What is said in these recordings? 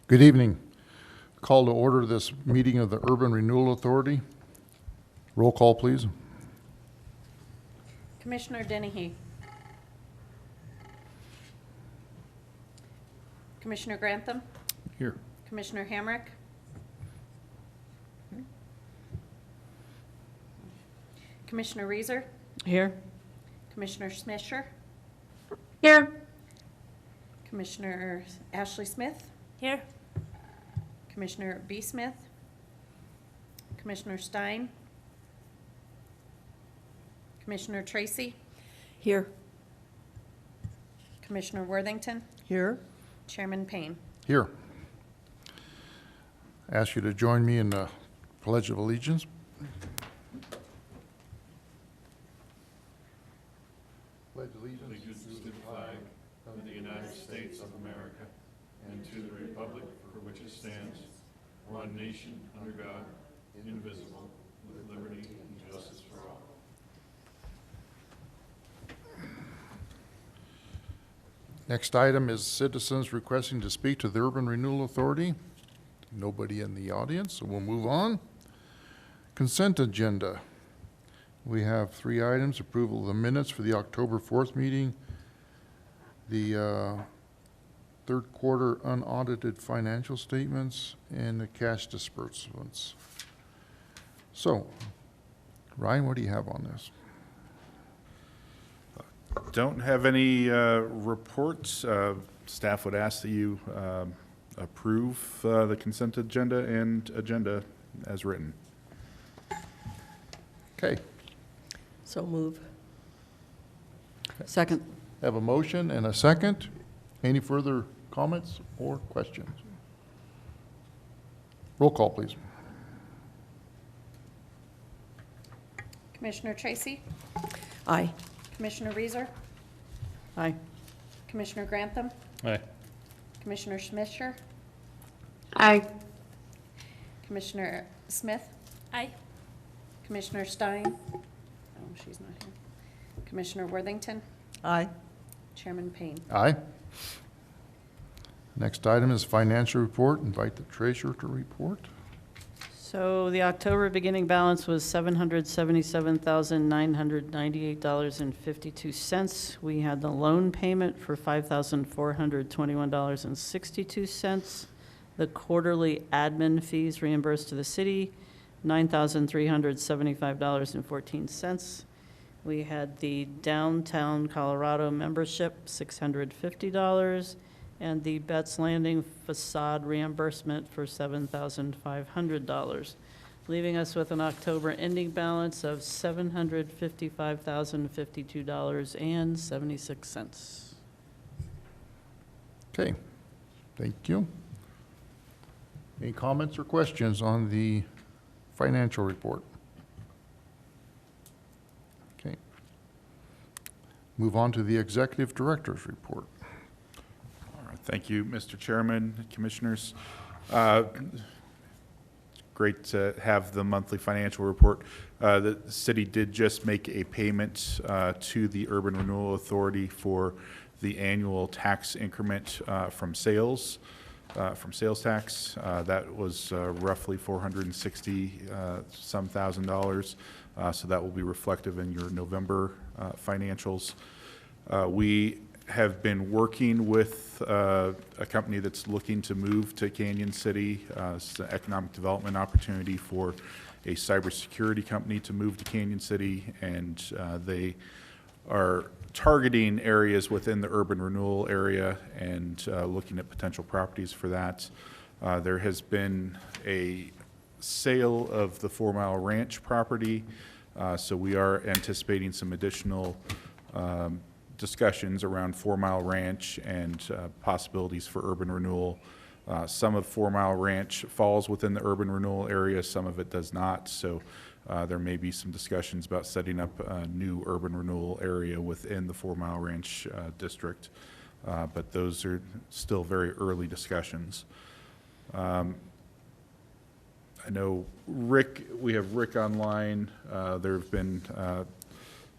Good evening. Call to order this meeting of the Urban Renewal Authority. Roll call, please. Commissioner Dennehy. Commissioner Grantham. Here. Commissioner Hamrick. Commissioner Reeser. Here. Commissioner Smisher. Here. Commissioner Ashley Smith. Here. Commissioner B. Smith. Commissioner Stein. Commissioner Tracy. Here. Commissioner Worthington. Here. Chairman Payne. Here. Ask you to join me in the Pledge of Allegiance. Pledge Allegiance to the flag of the United States of America and to the republic for which it stands, one nation under God, indivisible, with liberty and justice for all. Next item is citizens requesting to speak to the Urban Renewal Authority. Nobody in the audience, so we'll move on. Consent agenda. We have 3 items: approval of the minutes for the October 4th meeting, the third quarter unaudited financial statements, and the cash disbursements. So, Ryan, what do you have on this? Don't have any reports. Staff would ask that you approve the consent agenda and agenda as written. Okay, So move. Second. have a motion and a second. Any further comments or questions? Roll call, please. Commissioner Tracy. Aye. Commissioner Reeser. Aye. Commissioner Grantham. Aye. Commissioner Smisher. Aye. Commissioner Smith. Aye. Commissioner Stein. Oh, she's not here. Commissioner Worthington. Aye. Chairman Payne. Aye. Next item is financial report. Invite the treasurer to report. So the October beginning balance was $777,998.52. We had the loan payment for $5,421.62. The quarterly admin fees reimbursed to the city, $9,375.14. We had the Downtown Colorado membership, $650, and the Betts Landing facade reimbursement for $7,500, leaving us with an October ending balance of $755,052.76. Okay, thank you. Any comments or questions on the financial report? Okay. Move on to the executive director's report. All right. Thank you, Mr. Chairman, Commissioners. Great to have the monthly financial report. The city did just make a payment to the Urban Renewal Authority for the annual tax increment from sales tax. That was roughly $460 some thousand. So that will be reflective in your November financials. We have been working with a company that's looking to move to Canyon City. It's an economic development opportunity for a cybersecurity company to move to Canyon City, and they are targeting areas within the urban renewal area and looking at potential properties for that. There has been a sale of the 4 Mile Ranch property, so we are anticipating some additional discussions around 4 Mile Ranch and possibilities for urban renewal. Some of 4 Mile Ranch falls within the urban renewal area, some of it does not, so there may be some discussions about setting up a new urban renewal area within the 4 Mile Ranch district, but those are still very early discussions. I know Rick, we have Rick online. There have been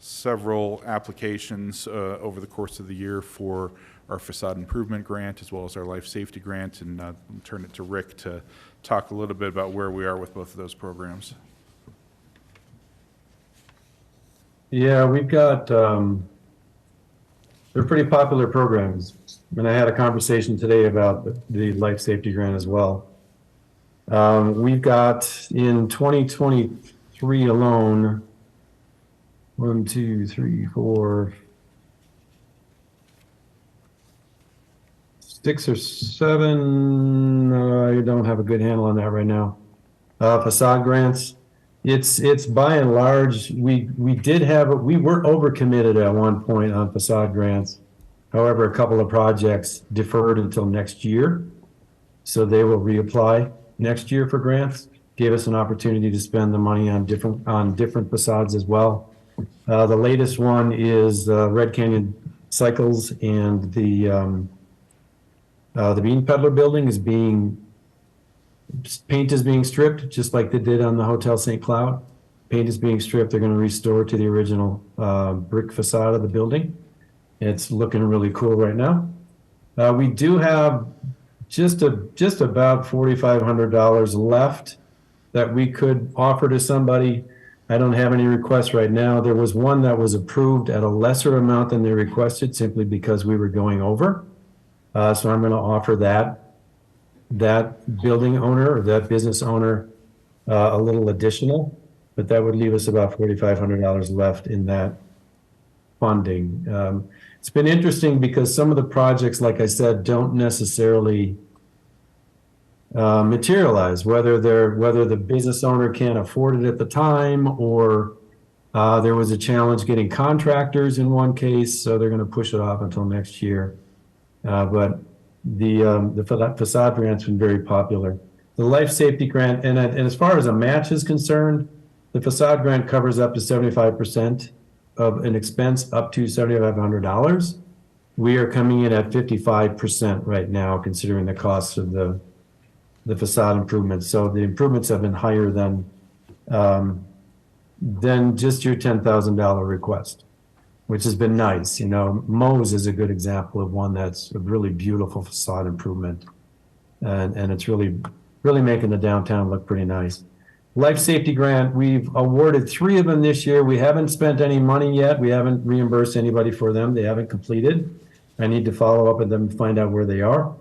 several applications over the course of the year for our facade improvement grant as well as our life safety grant, and I'll turn it to Rick to talk a little bit about where we are with both of those programs. Yeah, we've got, they're pretty popular programs. And I had a conversation today about the life safety grant as well. We've got in 2023 alone, 1, 2, 3, 4, 6 or 7, I don't have a good handle on that right now. Facade grants. It's by and large, we were overcommitted at one point on facade grants. However, a couple of projects deferred until next year. So they will reapply next year for grants. Gave us an opportunity to spend the money on different facades as well. The latest one is Red Canyon Cycles, and the Bean Peddler building paint is being stripped, just like they did on the Hotel St. Cloud. Paint is being stripped. They're going to restore to the original brick facade of the building. It's looking really cool right now. We do have just about $4,500 left that we could offer to somebody. I don't have any requests right now. There was one that was approved at a lesser amount than they requested simply because we were going over. So I'm going to offer that building owner or that business owner a little additional, but that would leave us about $4,500 left in that funding. It's been interesting because some of the projects, like I said, don't necessarily materialize, whether the business owner can't afford it at the time, or there was a challenge getting contractors in one case, so they're going to push it off until next year. But the facade grant's been very popular. The life safety grant, and as far as a match is concerned, the facade grant covers up to 75% of an expense up to $7,500. We are coming in at 55% right now, considering the costs of the facade improvements. So the improvements have been higher than just your $10,000 request, which has been nice. You know, Moe's is a good example of one that's a really beautiful facade improvement. And it's really making the downtown look pretty nice. Life safety grant, we've awarded 3 of them this year. We haven't spent any money yet. We haven't reimbursed anybody for them. They haven't completed. I need to follow up with them and find out where they are.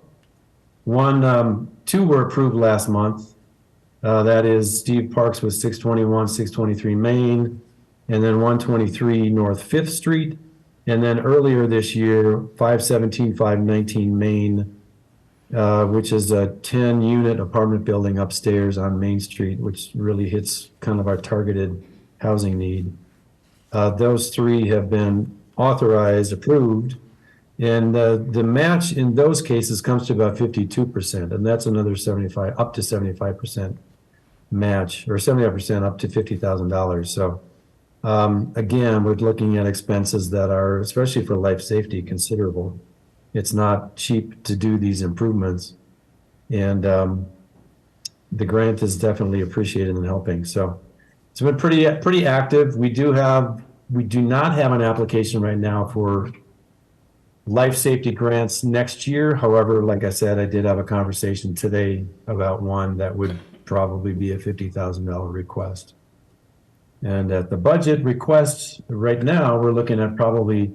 2 were approved last month. That is Steve Parks with 621, 623 Main, and then 123 North 5th Street. And then earlier this year, 517, 519 Main, which is a 10-unit apartment building upstairs on Main Street, which really hits kind of our targeted housing need. Those 3 have been authorized, approved, and the match in those cases comes to about 52%, and that's another up to 75% match, or 75% up to $50,000. So again, we're looking at expenses that are, especially for life safety, considerable. It's not cheap to do these improvements, and the grant is definitely appreciated in helping. So it's been pretty active. We do not have an application right now for life safety grants next year. However, like I said, I did have a conversation today about one that would probably be a $50,000 request. And at the budget requests right now, we're looking at probably,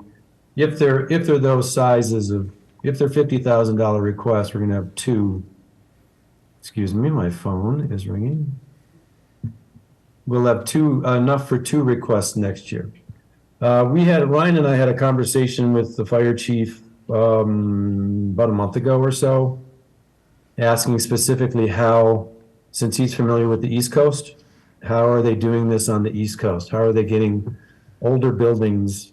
if they're those sizes of, if they're $50,000 requests, we're going to have 2. Excuse me, my phone is ringing. We'll have 2, enough for 2 requests next year. Ryan and I had a conversation with the fire chief about a month ago or so, asking specifically how, since he's familiar with the East Coast, how are they doing this on the East Coast? How are they getting older buildings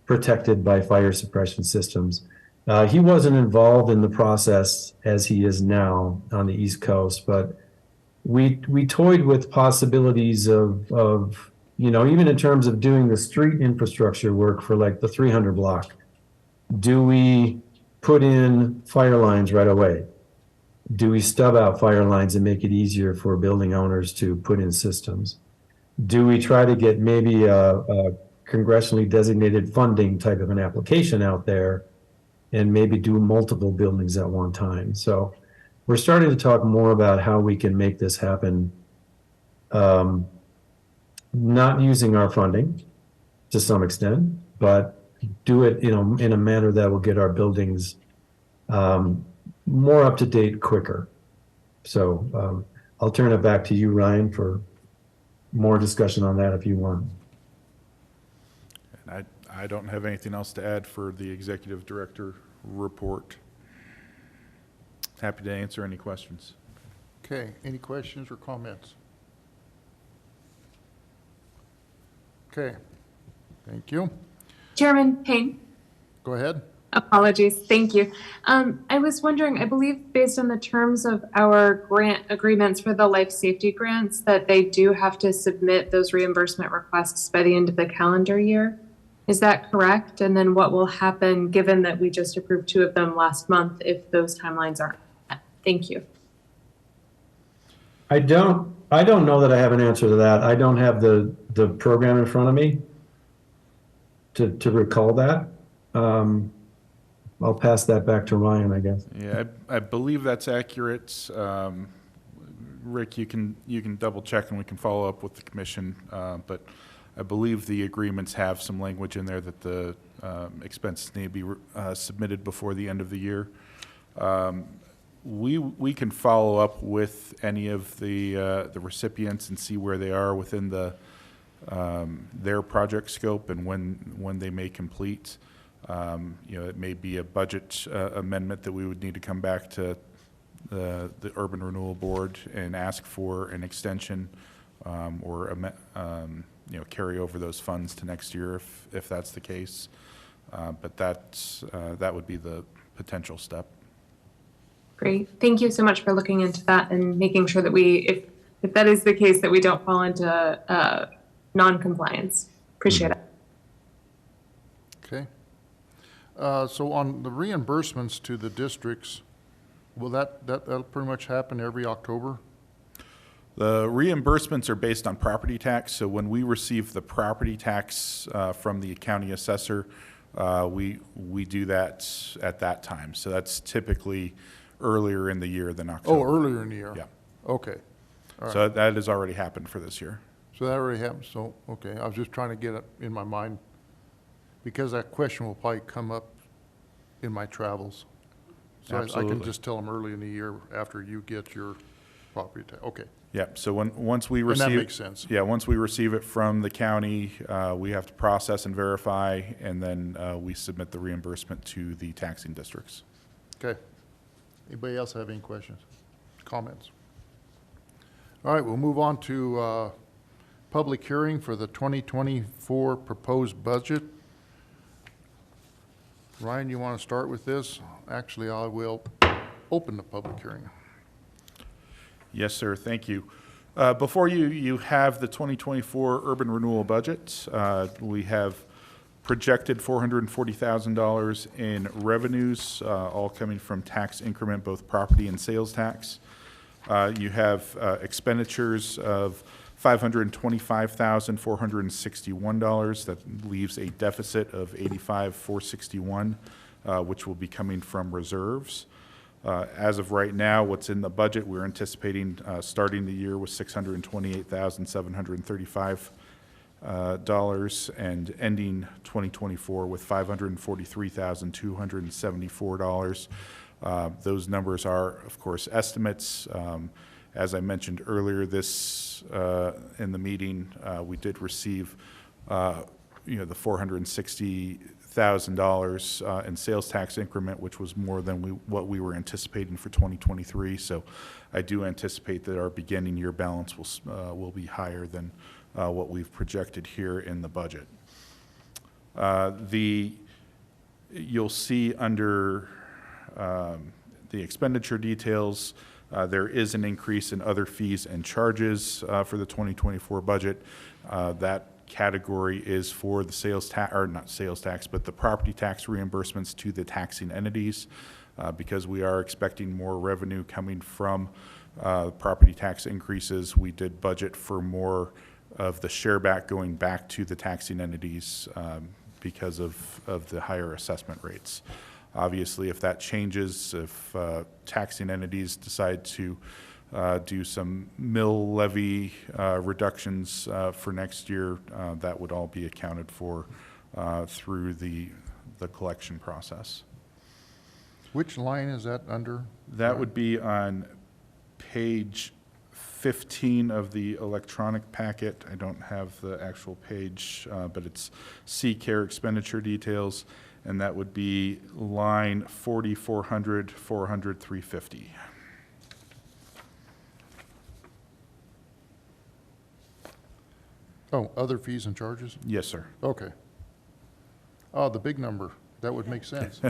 protected by fire suppression systems? He wasn't involved in the process as he is now on the East Coast, but we toyed with possibilities of even in terms of doing the street infrastructure work for like the 300 block. Do we put in fire lines right away? Do we stub out fire lines and make it easier for building owners to put in systems? Do we try to get maybe a congressionally designated funding type of an application out there and maybe do multiple buildings at one time. So we're starting to talk more about how we can make this happen, not using our funding to some extent, but do it, in a manner that will get our buildings more up to date quicker. So I'll turn it back to you, Ryan, for more discussion on that if you want. And I don't have anything else to add for the executive director report. Happy to answer any questions. Okay, any questions or comments? Okay, thank you. Chairman Payne, Go ahead. apologies. Thank you. I was wondering, I believe based on the terms of our grant agreements for the life safety grants, that they do have to submit those reimbursement requests by the end of the calendar year. Is that correct? And then what will happen, given that we just approved 2 of them last month, if those timelines aren't met? Thank you. I don't know that I have an answer to that. I don't have the program in front of me to recall that. I'll pass that back to Ryan, I guess. Yeah, I believe that's accurate. Rick, you can double check and we can follow up with the commission. But I believe the agreements have some language in there that the expenses need to be submitted before the end of the year. We can follow up with any of the recipients and see where they are within their project scope and when they may complete. It may be a budget amendment that we would need to come back to the Urban Renewal Board and ask for an extension or carry over those funds to next year if that's the case. But that would be the potential step. Great. Thank you so much for looking into that and making sure that if that is the case, that we don't fall into non-compliance. Appreciate it. Okay. So on the reimbursements to the districts, will that'll pretty much happen every October? The reimbursements are based on property tax. So when we receive the property tax from the county assessor, we do that at that time. So that's typically earlier in the year than October. Oh, earlier in the year? Yeah. Okay. All right. So that has already happened for this year. So that already happened, so, okay, I was just trying to get it in my mind, because that question will probably come up in my travels. So I can Absolutely. just tell them early in the year after you get your property tax, okay. Yeah, so once we And receive. that makes sense. Yeah, once we receive it from the county, we have to process and verify, and then we submit the reimbursement to the taxing districts. Okay. Anybody else have any questions, comments? All right, we'll move on to public hearing for the 2024 proposed budget. Ryan, you want to start with this? Actually, I will open the public hearing. Yes, sir, thank you. Before you have the 2024 urban renewal budget. We have projected $440,000 in revenues, all coming from tax increment, both property and sales tax. You have expenditures of $525,461. That leaves a deficit of $85,461, which will be coming from reserves. As of right now, what's in the budget, we're anticipating starting the year with $628,735 and ending 2024 with $543,274. Those numbers are, of course, estimates. As I mentioned earlier, in the meeting, we did receive, the $460,000 in sales tax increment, which was more than what we were anticipating for 2023. So I do anticipate that our beginning year balance will be higher than what we've projected here in the budget. You'll see under the expenditure details, there is an increase in other fees and charges for the 2024 budget. That category is for the sales tax, or not sales tax, but the property tax reimbursements to the taxing entities, because we are expecting more revenue coming from property tax increases. We did budget for more the share back going back to the taxing entities because of the higher assessment rates. Obviously, if that changes, if taxing entities decide to do some mill levy reductions for next year, that would all be accounted for through the collection process. Which line is that under? That would be on page 15 of the electronic packet. I don't have the actual page, but it's C-Care expenditure details, and that would be line 4400, 400, 350. Oh, other fees and charges? Yes, sir. Okay. Oh, the big number. That would make sense.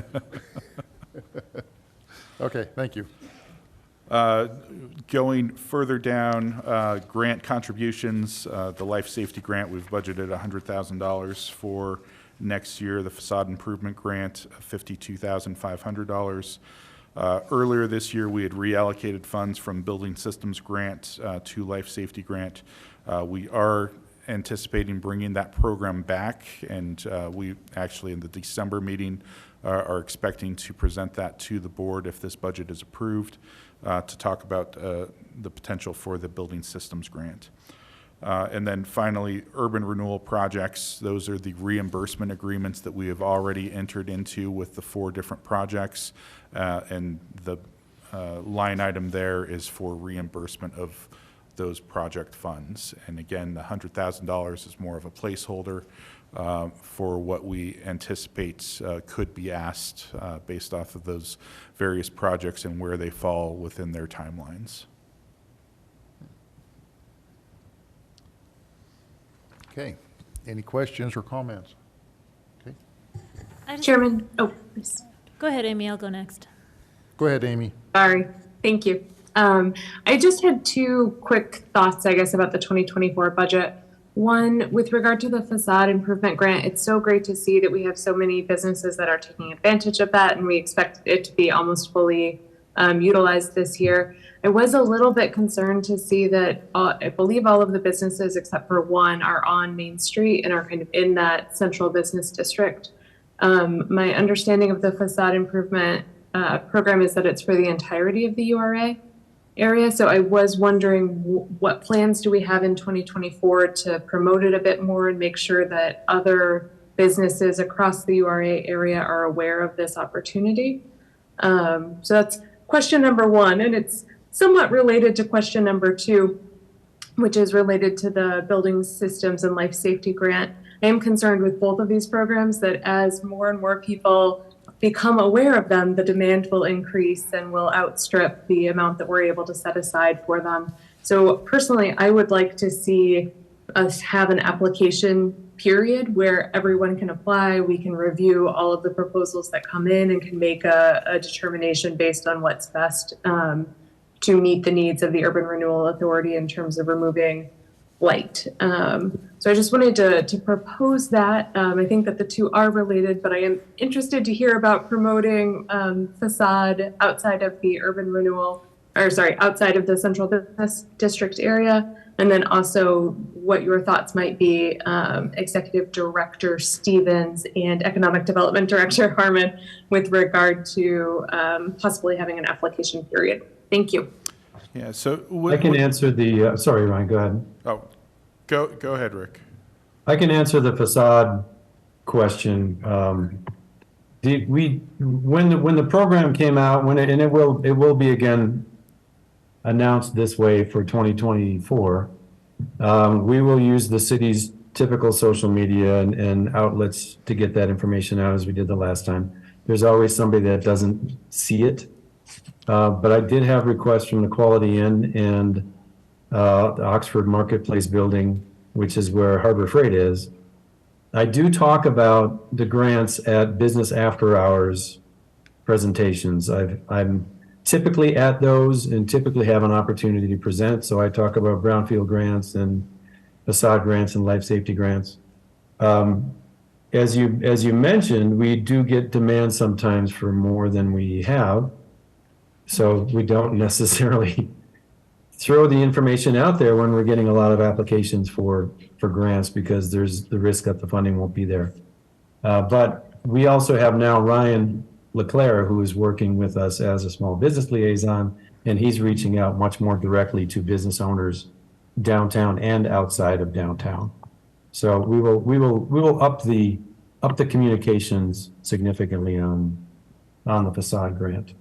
Okay, thank you. Going further down, grant contributions, the life safety grant, we've budgeted $100,000 for next year. The facade improvement grant, $52,500. Earlier this year, we had reallocated funds from building systems grant to life safety grant. We are anticipating bringing that program back, and we actually in the December meeting are expecting to present that to the board if this budget is approved to talk about the potential for the building systems grant. And then finally, urban renewal projects. Those are the reimbursement agreements that we have already entered into with the 4 different projects, and the line item there is for reimbursement of those project funds. And again, the $100,000 is more of a placeholder for what we anticipate could be asked based off of those various projects and where they fall within their timelines. Okay. Any questions or comments? Okay. Chairman, oh, please. Go ahead, Amy, I'll go next. Go ahead, Amy. Sorry. Thank you. I just had 2 quick thoughts, I guess, about the 2024 budget. One, with regard to the facade improvement grant, it's so great to see that we have so many businesses that are taking advantage of that, and we expect it to be almost fully utilized this year. I was a little bit concerned to see that I believe all of the businesses except for one are on Main Street and are kind of in that central business district. My understanding of the facade improvement program is that it's for the entirety of the URA area. So I was wondering what plans do we have in 2024 to promote it a bit more and make sure that other businesses across the URA area are aware of this opportunity. So that's question number 1, and it's somewhat related to question number 2, which is related to the building systems and life safety grant. I am concerned with both of these programs that as more and more people become aware of them, the demand will increase and will outstrip the amount that we're able to set aside for them. So personally, I would like to see us have an application period where everyone can apply. We can review all of the proposals that come in and can make a determination based on what's best to meet the needs of the Urban Renewal Authority in terms of removing light. So I just wanted to propose that. I think that the 2 are related, but I am interested to hear about promoting facade outside of the urban renewal, outside of the central business district area. And then also what your thoughts might be, Executive Director Stevens and Economic Development Director Harmon, with regard to possibly having an application period. Thank you. Yeah, so I can answer the, sorry, Ryan, go ahead. Oh, go ahead, Rick. I can answer the facade question. When the program came out, and it will be again announced this way for 2024, we will use the city's typical social media and outlets to get that information out as we did the last time. There's always somebody that doesn't see it. But I did have requests from the Quality Inn and the Oxford Marketplace building, which is where Harbor Freight is. I do talk about the grants at business after hours presentations. I'm typically at those and typically have an opportunity to present. So I talk about brownfield grants and facade grants and life safety grants. As you mentioned, we do get demand sometimes for more than we have. So we don't necessarily throw the information out there when we're getting a lot of applications for grants, because there's the risk that the funding won't be there. But we also have now Ryan Leclerc, who is working with us as a small business liaison, and he's reaching out much more directly to business owners downtown and outside of downtown. So we will up the communications significantly on the facade grant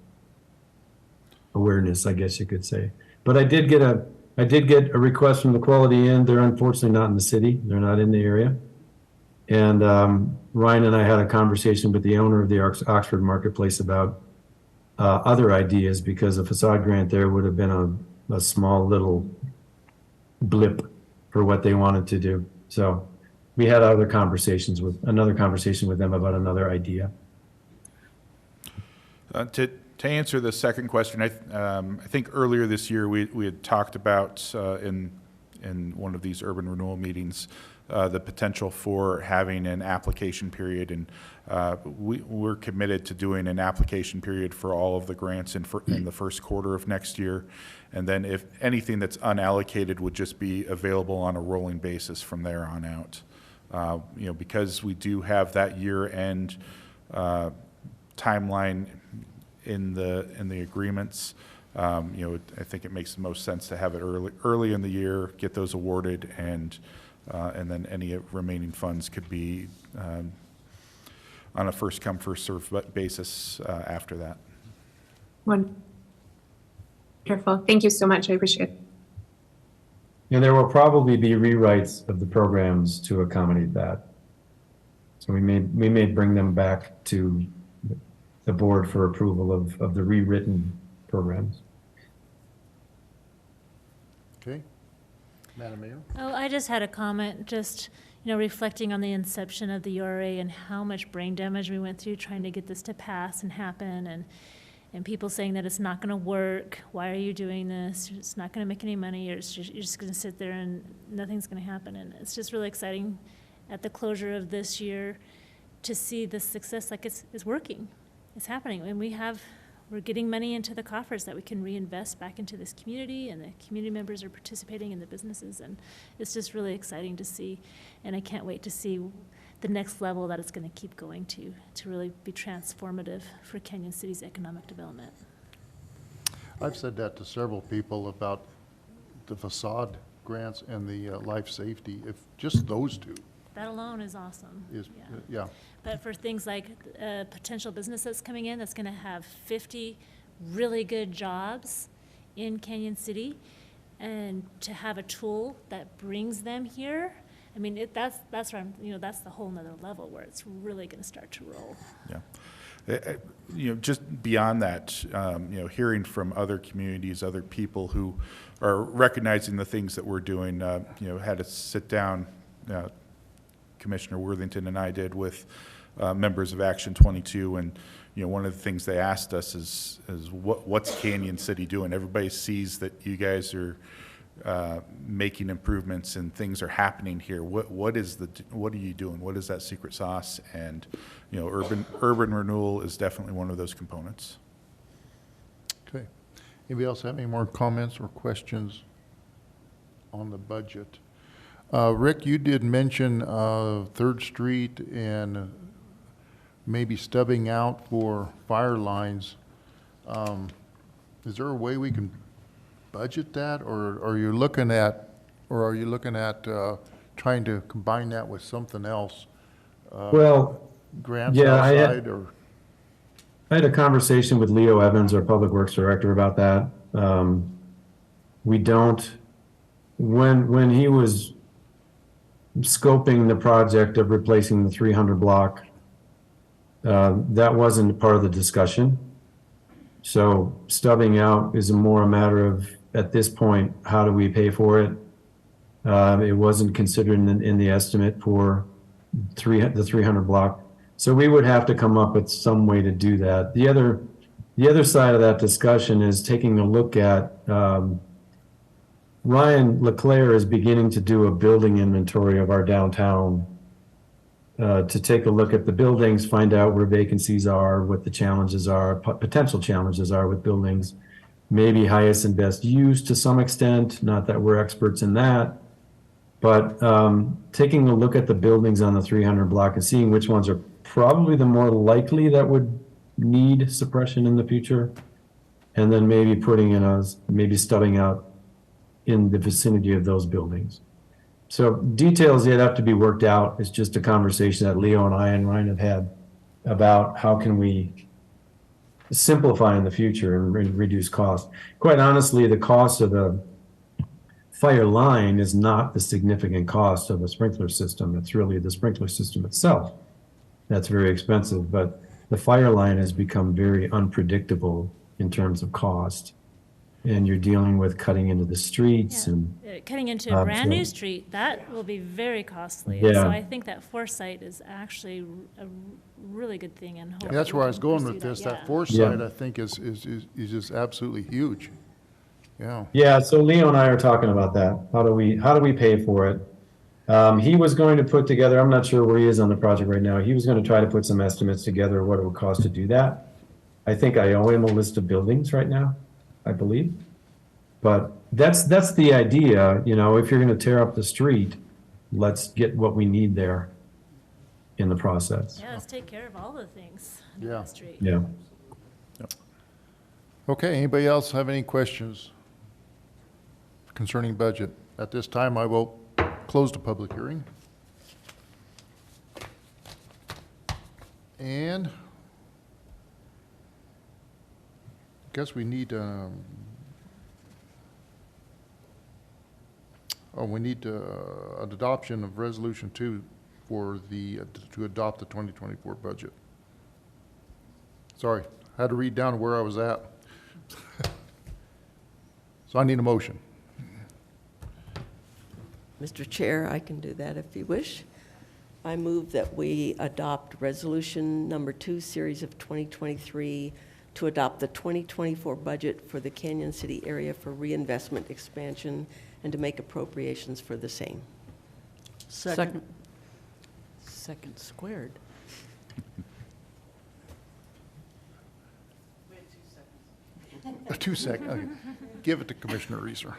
awareness, I guess you could say. But I did get a request from the Quality Inn. They're unfortunately not in the city. They're not in the area. And Ryan and I had a conversation with the owner of the Oxford Marketplace about other ideas, because a facade grant there would have been a small little blip for what they wanted to do. So we had another conversation with them about another idea. To answer the second question, I think earlier this year we had talked about in one of these urban renewal meetings the potential for having an application period, and we're committed to doing an application period for all of the grants in the first quarter of next year, and then if anything that's unallocated would just be available on a rolling basis from there on out. Because we do have that year-end timeline in the agreements. I think it makes the most sense to have it early in the year, get those awarded, and then any remaining funds could be on a first come first served basis after that. Wonderful. Thank you so much. I appreciate it. And there will probably be rewrites of the programs to accommodate that. So we may bring them back to the board for approval of the rewritten programs. Okay. Madam Mayor? Oh, I just had a comment, just, reflecting on the inception of the URA and how much brain damage we went through trying to get this to pass and happen, and people saying that it's not going to work. Why are you doing this? It's not going to make any money. You're just going to sit there and nothing's going to happen. And it's just really exciting at the closure of this year to see the success, like it's working. It's happening. And we're getting money into the coffers that we can reinvest back into this community, and the community members are participating in the businesses, and it's just really exciting to see. And I can't wait to see the next level that it's going to keep going to really be transformative for Canyon City's economic development. I've said that to several people about the facade grants and the life safety. If just those two That alone is awesome. is, Yeah. yeah. But for things like potential businesses coming in, that's going to have 50 really good jobs in Canyon City, and to have a tool that brings them here, I mean, that's where I'm, that's the whole nother level where it's really going to start to roll. Yeah. Just beyond that, hearing from other communities, other people who are recognizing the things that we're doing, had to sit down, Commissioner Worthington and I did, with members of Action 22, and one of the things they asked us is what's Canyon City doing? Everybody sees that you guys are making improvements and things are happening here. What are you doing? What is that secret sauce? And urban renewal is definitely one of those components. Okay. Anybody else have any more comments or questions on the budget? Rick, you did mention 3rd Street and maybe stubbing out for fire lines. Is there a way we can budget that, or are you looking at trying to combine that with something else? Well, Grants yeah, outside, or? I had a conversation with Leo Evans, our Public Works Director, about that. We don't, when he was scoping the project of replacing the 300 block, that wasn't part of the discussion. So stubbing out is more a matter of, at this point, how do we pay for it? It wasn't considered in the estimate for the 300 block. So we would have to come up with some way to do that. The other side of that discussion is taking a look at, Ryan Leclerc is beginning to do a building inventory of our downtown, to take a look at the buildings, find out where vacancies are, what the challenges are, potential challenges are with buildings, maybe highest and best use to some extent, not that we're experts in that. But taking a look at the buildings on the 300 block and seeing which ones are probably the more likely that would need suppression in the future. And then maybe putting in maybe stubbing out in the vicinity of those buildings. So details yet have to be worked out. It's just a conversation that Leo and I and Ryan have had about how can we simplify in the future and reduce cost. Quite honestly, the cost of the fire line is not the significant cost of the sprinkler system. It's really the sprinkler system itself that's very expensive, but the fire line has become very unpredictable in terms of cost. And you're dealing with cutting into the streets Yeah. and Cutting into a brand-new so- street, that will be very costly. Yeah. So I think that foresight is actually a really good thing, and hope That's we where I was can going pursue with this. yeah. That foresight, Yeah. I think, is just absolutely huge. Yeah. Yeah, so Leo and I are talking about that. How do we pay for it? He was going to put together, I'm not sure where he is on the project right now. He was going to try to put some estimates together of what it would cost to do that. I think I owe him a list of buildings right now, I believe. But that's the idea, you know, if you're going to tear up the street, let's get what we need there in the process. Yeah, let's take care of all the things on Yeah. the street. Yeah. Okay, anybody else have any questions concerning budget? At this time, I will close the public hearing. And I guess we need, we need an adoption of Resolution 2 for to adopt the 2024 budget. Sorry, I had to read down where I was at. So I need a motion. Mr. Chair, I can do that if you wish. I move that we adopt Resolution Number 2, Series of 2023, to adopt the 2024 budget for the Canyon City area for reinvestment expansion and to make appropriations for the same. Second. Second squared. 2 seconds. Okay. Give it to Commissioner Reeser.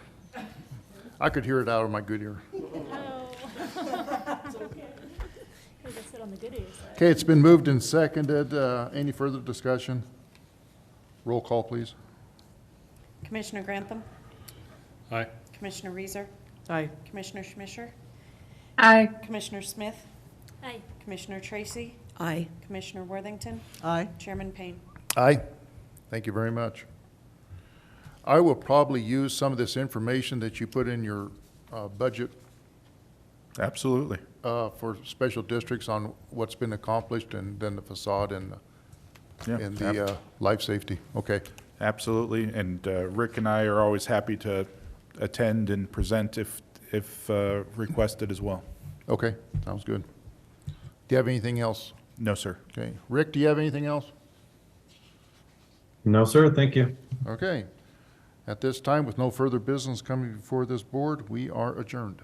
I could hear it out of my good ear. Oh. It's okay. Hey, let's sit on the good ear side. Okay, it's been moved and seconded. Any further discussion? Roll call, please. Commissioner Grantham? Aye. Commissioner Reeser? Aye. Commissioner Schmisher? Aye. Commissioner Smith? Aye. Commissioner Tracy? Aye. Commissioner Worthington? Aye. Chairman Payne? Aye. Thank you very much. I will probably use some of this information that you put in your budget Absolutely. for special districts on what's been accomplished and then the facade and Yeah, the life safety. Okay. absolutely. And Rick and I are always happy to attend and present if requested as well. Okay, sounds good. Do you have anything else? No, sir. Okay. Rick, do you have anything else? No, sir, thank you. Okay. At this time, with no further business coming before this board, we are adjourned.